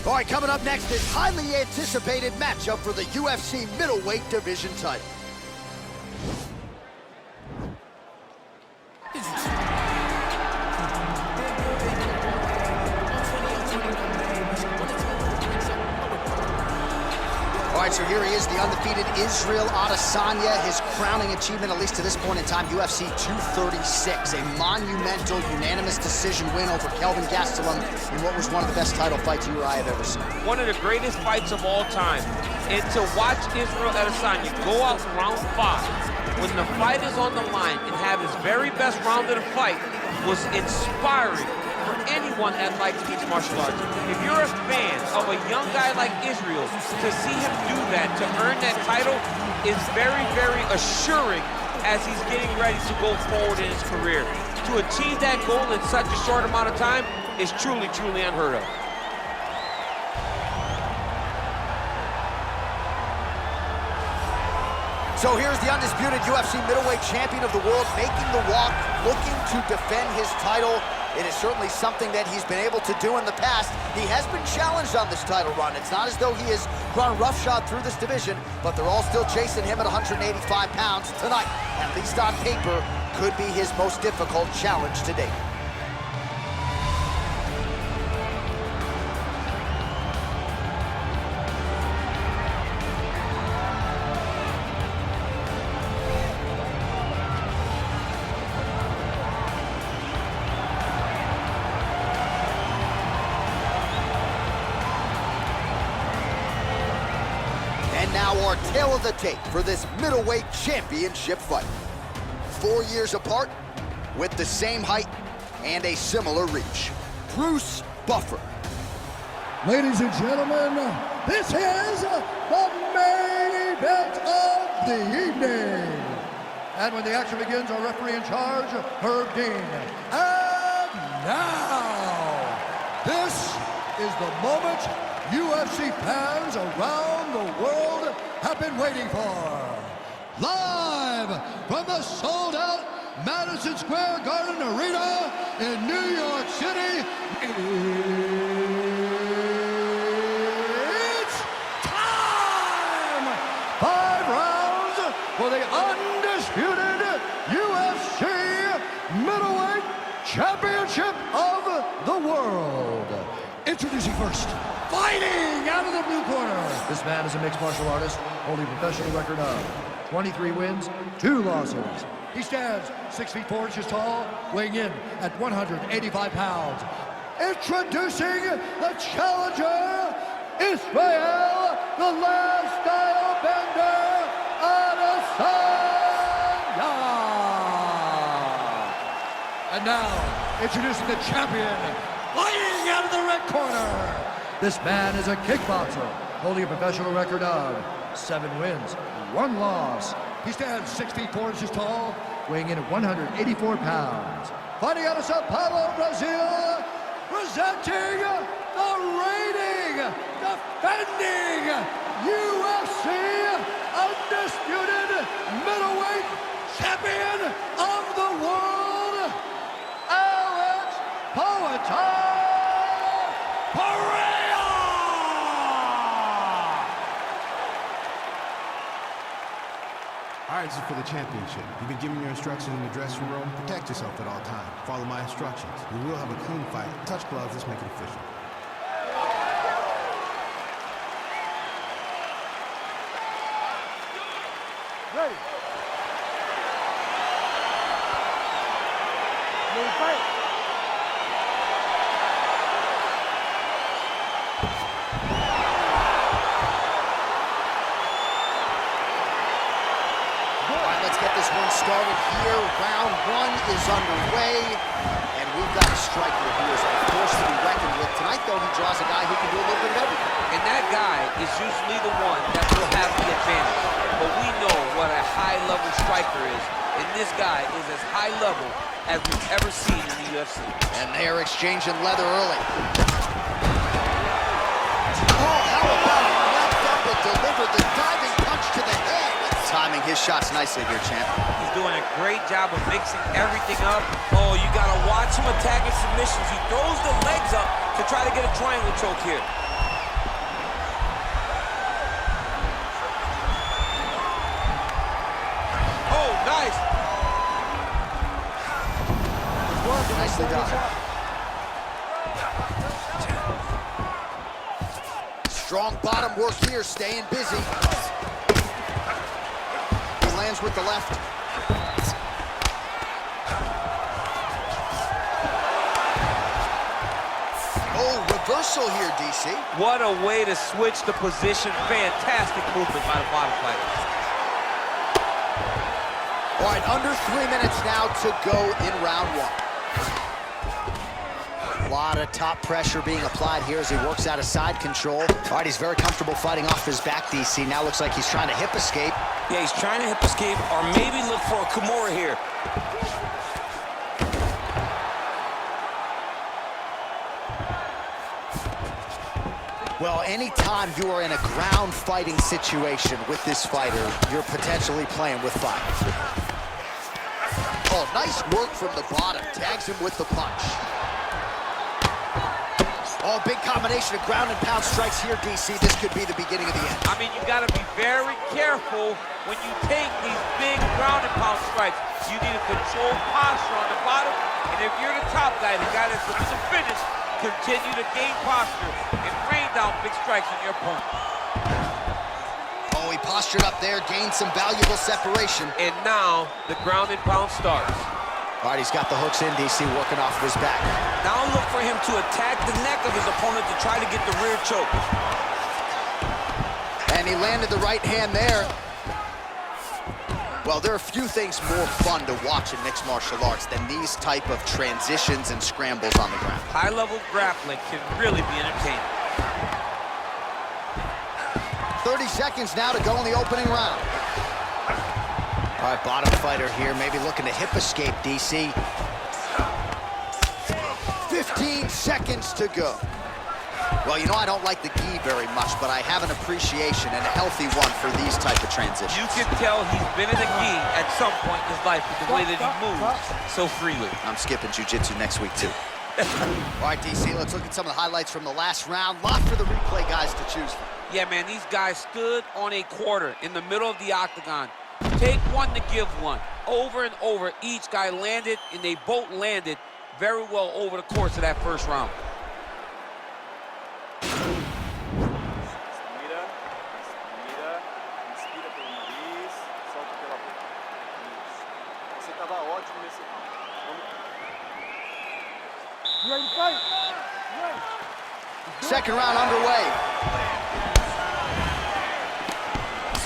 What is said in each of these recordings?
All right, coming up next, this highly anticipated matchup for the UFC middleweight division title. All right, so here he is, the undefeated Israel Adesanya, his crowning achievement, at least to this point in time, UFC 236, a monumental unanimous decision win over Kelvin Gastelum in what was one of the best title fights you or I have ever seen. One of the greatest fights of all time. And to watch Israel Adesanya go out in round 5, when the fight is on the line and have his very best round of the fight, was inspiring for anyone that likes mixed martial arts. If you're a fan of a young guy like Israel, to see him do that, to earn that title, is very, very assuring as he's getting ready to go forward in his career. To achieve that goal in such a short amount of time is truly, truly unheard of. So here's the undisputed UFC middleweight champion of the world making the walk, looking to defend his title. It is certainly something that he's been able to do in the past. He has been challenged on this title run. It's not as though he has run roughshod through this division, but they're all still chasing him at 185 pounds tonight. At least on paper, could be his most difficult challenge to date. And now our tale of the tape for this middleweight championship fight. 4 years apart, with the same height and a similar reach. Bruce Buffer. Ladies and gentlemen, this is the main event of the evening. And when the action begins, our referee in charge, Herb Dean. And now, this is the moment UFC fans around the world have been waiting for. Live from the sold-out Madison Square Garden Arena in New York City, it's time! 5 rounds for the undisputed UFC Middleweight Championship of the World. Introducing first, fighting out of the blue corner. This man is a mixed martial artist, holding a professional record of 23 wins, 2 losses. He stands 6 feet 4 inches tall, weighing in at 185 pounds. Introducing the challenger, Israel, the last style bender, Adesanya. And now, introducing the champion, fighting out of the red corner. This man is a kickboxer, holding a professional record of 7 wins, 1 loss. He stands 6 feet 4 inches tall, weighing in at 184 pounds. Fighting out of Sao Paulo, Brazil, presenting the reigning, defending UFC undisputed middleweight champion of the world, Pereira! All right, this is for the championship. You've been given your instructions in the dressing room. Protect yourself at all times. Follow my instructions. We will have a clean fight. Touch gloves, let's make it official. Ready. Ready, fight. Started here, round 1 is underway, and we've got a striker who is a force to be reckoned with. Tonight, though, he draws a guy who can do a little bit of everything. And that guy is usually the one that will have the advantage. But we know what a high-level striker is, and this guy is as high-level as we've ever seen in the UFC. And they are exchanging leather early. Oh, how about he leapt up and delivered the diving punch to the head. Timing his shots nicely here, champ. He's doing a great job of mixing everything up. Oh, you gotta watch him attacking submissions. He throws the legs up to try to get a triangle choke here. Strong bottom work here, staying busy. He lands with the left. Oh, reversal here, DC. What a way to switch the position. Fantastic movement by the bottom fighter. All right, under 3 minutes now to go in round one. A lot of top pressure being applied here as he works out of side control. All right, he's very comfortable fighting off his back, DC. Now looks like he's trying to hip escape. Yeah, he's trying to hip escape or maybe look for a Kimura here. Well, anytime you are in a ground fighting situation with this fighter, you're potentially playing with fire. Oh, nice work from the bottom. Tags him with the punch. Oh, big combination of ground and pound strikes here, DC. This could be the beginning of the end. I mean, you got to be very careful when you take these big ground and pound strikes. You need a controlled posture on the bottom, and if you're the top guy, the guy that's looking to finish, continue to gain posture and rain down big strikes on your opponent. Oh, he postured up there, gained some valuable separation. And now, the ground and pound starts. All right, he's got the hooks in, DC, working off of his back. Now look for him to attack the neck of his opponent to try to get the rear choke. And he landed the right hand there. Well, there are few things more fun to watch in mixed martial arts than these type of transitions and scrambles on the ground. High-level grappling can really be entertaining. 30 seconds now to go in the opening round. All right, bottom fighter here, maybe looking to hip escape, DC. 15 seconds to go. Well, you know, I don't like the gi very much, but I have an appreciation and a healthy one for these type of transitions. You can tell he's been in the gi at some point in his life with the way that he moves so freely. I'm skipping jiu-jitsu next week, too. All right, DC, let's look at some of the highlights from the last round. Lot for the replay guys to choose from. Yeah, man, these guys stood on a quarter in the middle of the octagon. Take one to give one. Over and over, each guy landed, and they both landed very well over the course of that first round. Second round underway.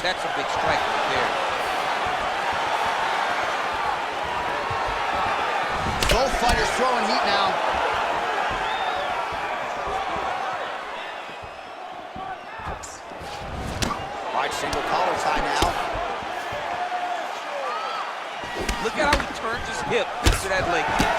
That's a big strike right there. Both fighters throwing heat now. All right, single collar tie now. Look at how he turns his hip into that leg kick.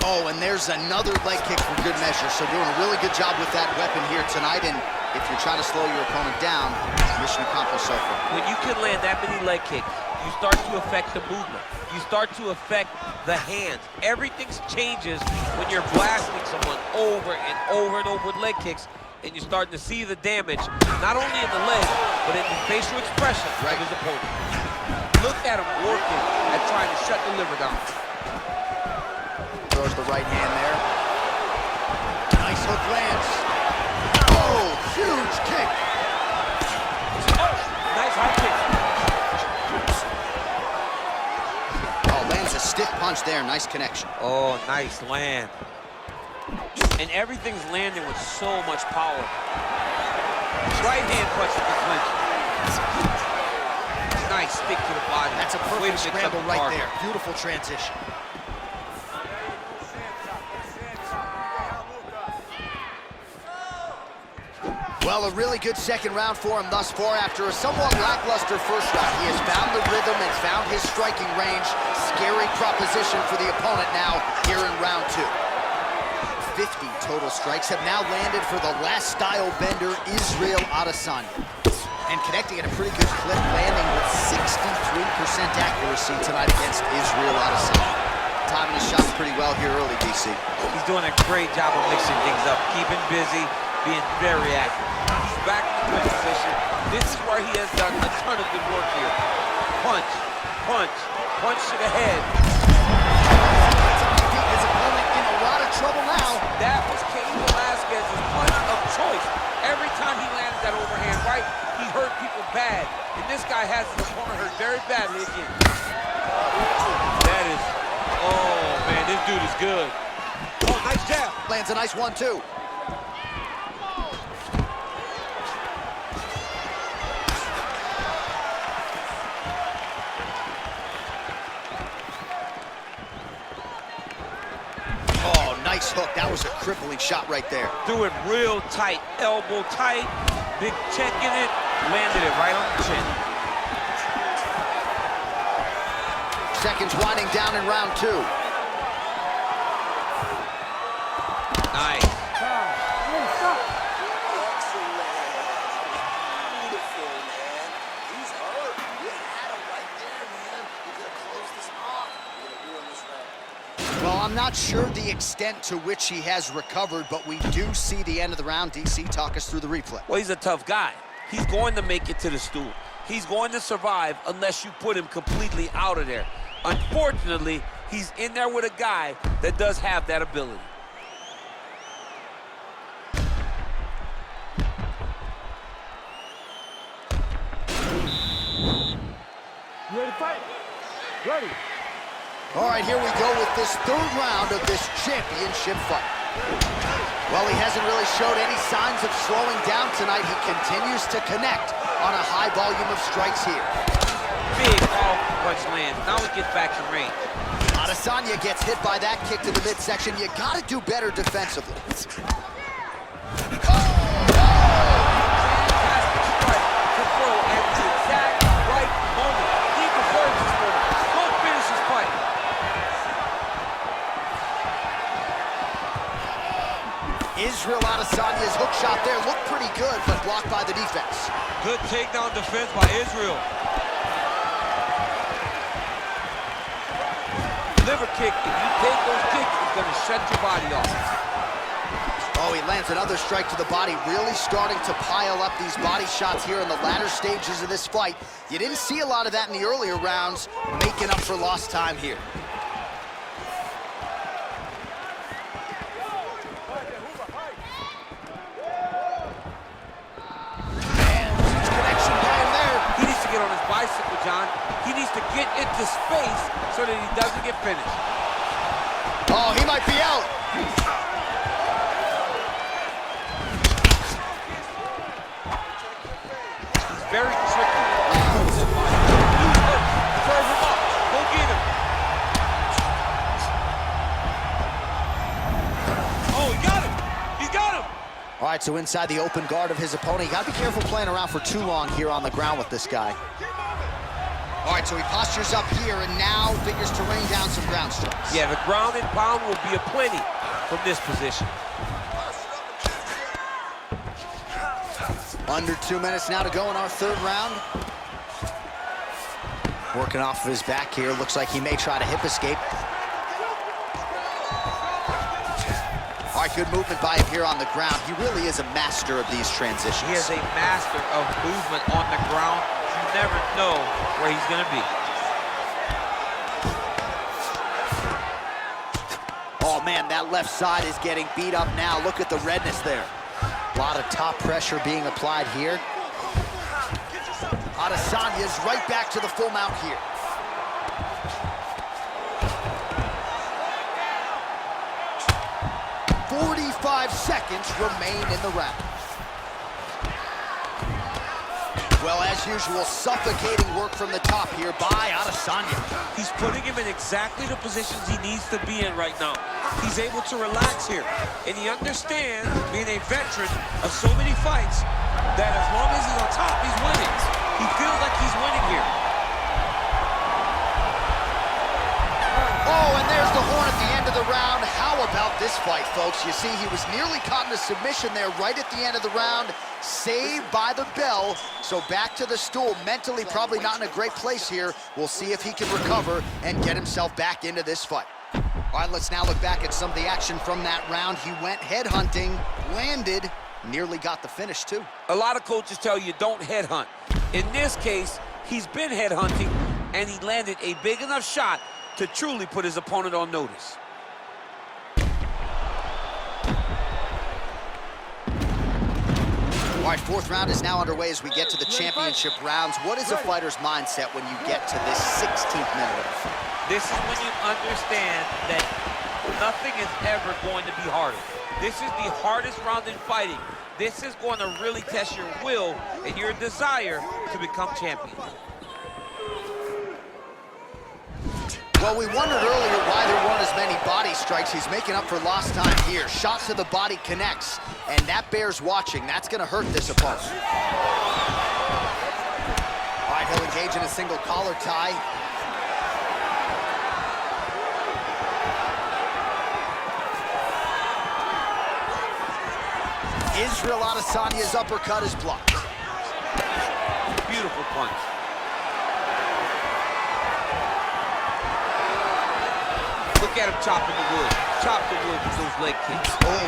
Oh, and there's another leg kick for good measure. So doing a really good job with that weapon here tonight. And if you're trying to slow your opponent down, mission accomplished so far. When you can land that many leg kicks, you start to affect the movement. You start to affect the hands. Everything changes when you're blasting someone over and over and over with leg kicks, and you're starting to see the damage, not only in the leg, but in the facial expression of his opponent. Look at him working at trying to shut the liver down. Throws the right hand there. Nice hook lands. Oh, huge kick. Oh, nice high kick. Oh, lands a stiff punch there. Nice connection. Oh, nice land. And everything's landing with so much power. Right hand punch at the clinch. Nice stick to the body. That's a perfect scramble right there. Beautiful transition. Well, a really good second round for him thus far. After a somewhat lackluster first round, he has found the rhythm and found his striking range. Scary proposition for the opponent now here in round two. 50 total strikes have now landed for the last style bender, Israel Adesanya. And connecting at a pretty good clip, landing with 63% accuracy tonight against Israel Adesanya. Timing his shots pretty well here early, DC. He's doing a great job of mixing things up, keeping busy, being very active. He's back in the good position. This is where he has done a ton of good work here. Punch, punch, punch to the head. His opponent in a lot of trouble now. That was Cain Velasquez's punch of choice. bad, and this guy has his opponent hurt very badly again. That is, oh man, this dude is good. Oh, nice jab. Lands a nice 1-2. Oh, nice hook. That was a crippling shot right there. Threw it real tight, elbow tight, big check in it, landed it right on the chin. Seconds winding down in round 2. Nice. Well, I'm not sure the extent to which he has recovered, but we do see the end of the round. DC, talk us through the replay. Well, he's a tough guy. He's going to make it to the stool. He's going to survive unless you put him completely out of there. Unfortunately, he's in there with a guy that does have that ability. You ready to fight? Ready. All right, here we go with this third round of this championship fight. Well, he hasn't really showed any signs of slowing down tonight. He continues to connect on a high volume of strikes here. Big powerful punch lands. Now he gets back in range. Adesanya gets hit by that kick to the midsection. You gotta do better defensively. Fantastic strike to throw at the exact right moment. He deserves this moment. Go finish his fight. Israel Adesanya's hook shot there looked pretty good, but blocked by the defense. Good takedown defense by Israel. Liver kick, if you take those kicks, it's gonna shut your body off. Oh, he lands another strike to the body, really starting to pile up these body shots here in the latter stages of this fight. You didn't see a lot of that in the earlier rounds, making up for lost time here. He needs to get on his bicycle, John. He needs to get into space so that he doesn't get finished. Oh, he might be out. He's very tricky. Throw him up. Go get him. Oh, he got him. He got him. All right, so inside the open guard of his opponent, you gotta be careful playing around for too long here on the ground with this guy. All right, so he postures up here and now figures to rain down some ground strikes. Yeah, the ground and pound will be aplenty from this position. Under 2 minutes now to go in our third round. Working off of his back here. Looks like he may try to hip escape. All right, good movement by him here on the ground. He really is a master of these transitions. He is a master of movement on the ground. You never know where he's going to be. Oh, man, that left side is getting beat up now. Look at the redness there. A lot of top pressure being applied here. Adesanya's right back to the full mount here. "45 seconds remain in the round." Well, as usual, suffocating work from the top here by Adesanya. He's putting him in exactly the positions he needs to be in right now. He's able to relax here. And he understands, being a veteran of so many fights, that as long as he's on top, he's winning. He feels like he's winning here. Oh, and there's the horn at the end of the round. How about this fight, folks? You see, he was nearly caught in a submission there right at the end of the round. Saved by the bell. So back to the stool. Mentally probably not in a great place here. We'll see if he can recover and get himself back into this fight. All right, let's now look back at some of the action from that round. He went headhunting, landed, nearly got the finish too. A lot of coaches tell you don't headhunt. In this case, he's been headhunting, and he landed a big enough shot to truly put his opponent on notice. All right, fourth round is now underway as we get to the championship rounds. What is a fighter's mindset when you get to this 16th minute of the fight? This is when you understand that nothing is ever going to be harder. This is the hardest round in fighting. This is going to really test your will and your desire to become champion. Well, we wondered earlier why there weren't as many body strikes. He's making up for lost time here. Shot to the body connects, and that bears watching. That's going to hurt this opponent. All right, he'll engage in a single collar tie. Israel Adesanya's uppercut is blocked. Beautiful punch. Look at him chopping the wood. Chop the wood with those leg kicks. Oh!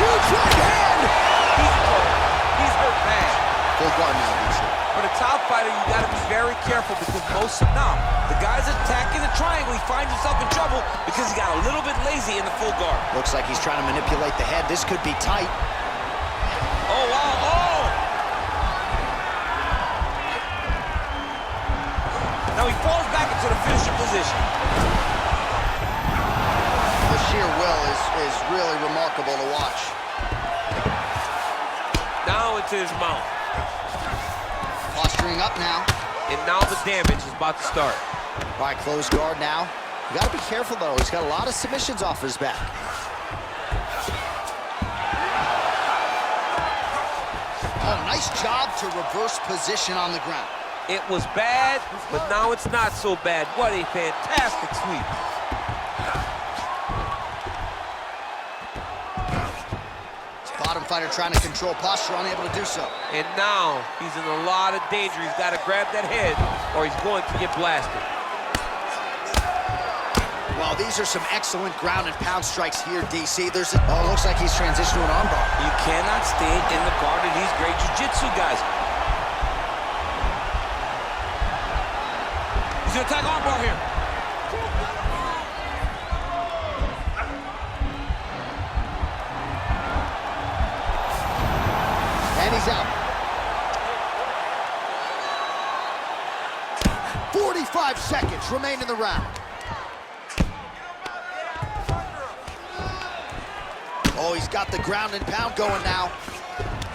Huge right hand! He's hurt bad. Full guard now, DC. For the top fighter, you got to be very careful because most of now, the guy's attacking the triangle. He finds himself in trouble because he got a little bit lazy in the full guard. Looks like he's trying to manipulate the head. This could be tight. Oh, wow, oh! Now he falls back into the finishing position. The sheer will is really remarkable to watch. Now into his mouth. Posturing up now. And now the damage is about to start. All right, closed guard now. You gotta be careful though. He's got a lot of submissions off his back. Oh, nice job to reverse position on the ground. It was bad, but now it's not so bad. What a fantastic sweep. Bottom fighter trying to control posture, unable to do so. And now he's in a lot of danger. He's got to grab that head or he's going to get blasted. Well, these are some excellent ground and pound strikes here, DC. Looks like he's transitioned to an armbar. You cannot stay in the guard of these great jiu-jitsu guys. He's gonna attack armbar here. And he's out. 45 seconds remain in the round. Oh, he's got the ground and pound going now.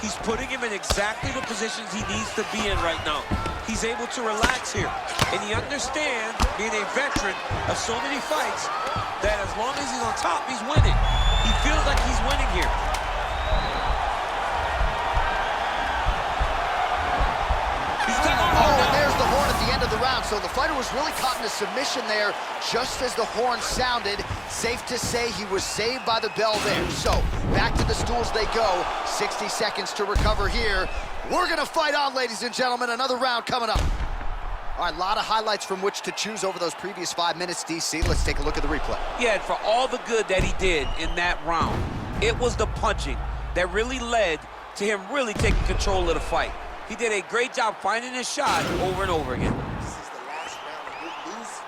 He's putting him in exactly the positions he needs to be in right now. He's able to relax here. And he understands, being a veteran of so many fights, that as long as he's on top, he's winning. He feels like he's winning here. Oh, and there's the horn at the end of the round. So the fighter was really caught in a submission there just as the horn sounded. Safe to say he was saved by the bell there. So back to the stools they go. 60 seconds to recover here. We're gonna fight on, ladies and gentlemen. Another round coming up. All right, a lot of highlights from which to choose over those previous 5 minutes, DC. Let's take a look at the replay. Yeah, and for all the good that he did in that round, it was the punching that really led to him really taking control of the fight. He did a great job finding his shot over and over again. This is the last round. If you lose,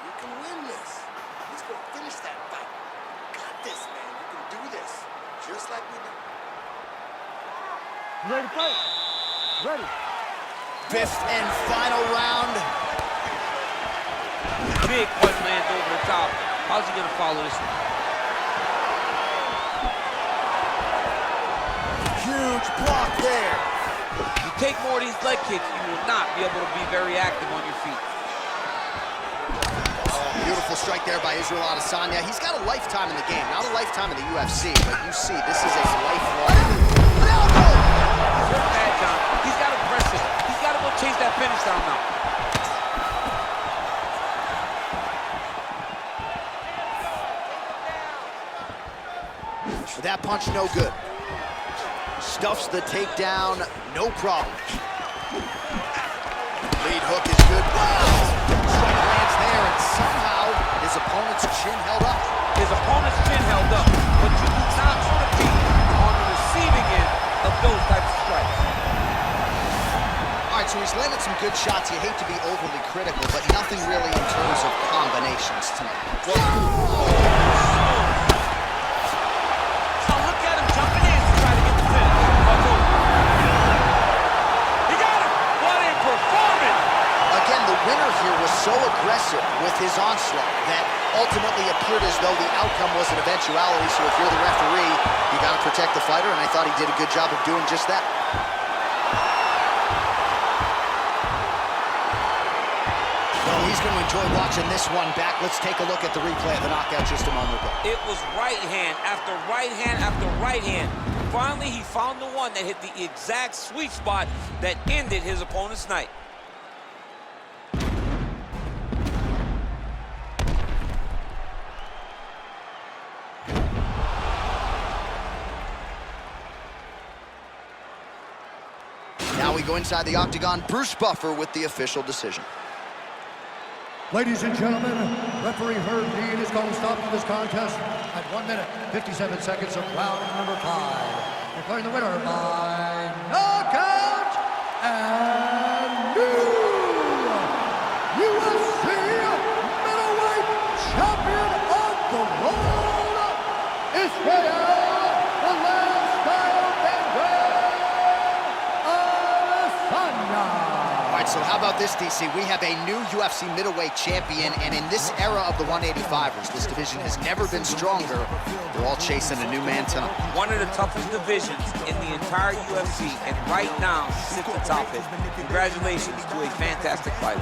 you can win this. He's going to finish that fight. You got this, man. You can do this. Just like we did. Ready to fight? Ready. Fifth and final round. Big punch lands over the top. How's he gonna follow this one? Huge block there. You take more of these leg kicks, you will not be able to be very active on your feet. Oh, beautiful strike there by Israel Adesanya. He's got a lifetime in the game, not a lifetime in the UFC, but you see, this is a lifelong. He's hurt bad, John. He's got to press it. He's got to go chase that finish down now. That punch no good. Stuffs the takedown, no problem. Lead hook is good. Wow! Strike lands there, and somehow his opponent's chin held up. His opponent's chin held up, but you do not want to be on the receiving end of those types of strikes. All right, so he's landed some good shots. You hate to be overly critical, but nothing really in terms of combinations tonight. So look at him jumping in to try to aggressive with his onslaught that ultimately appeared as though the outcome was an eventuality. So if you're the referee, you got to protect the fighter, and I thought he did a good job of doing just that. Well, he's going to enjoy watching this one back. Let's take a look at the replay of the knockout just a moment ago. It was right hand after right hand after right hand. Finally, he found the one that hit the exact sweet spot that ended his opponent's night. Now we go inside the octagon. Bruce Buffer with the official decision. Ladies and gentlemen, referee Herb Dean is going to stop this contest at 1 minute, 57 seconds of round number 5. Declaring the winner by knockout and new UFC middleweight champion of the world, Israel, the lifestyle Adesanya. All right, so how about this, DC? We have a new UFC middleweight champion, and in this era of the 185ers, this division has never been stronger. We're all chasing a new man tonight. One of the toughest divisions in the entire UFC, and right now sits atop it. Congratulations to a fantastic fighter.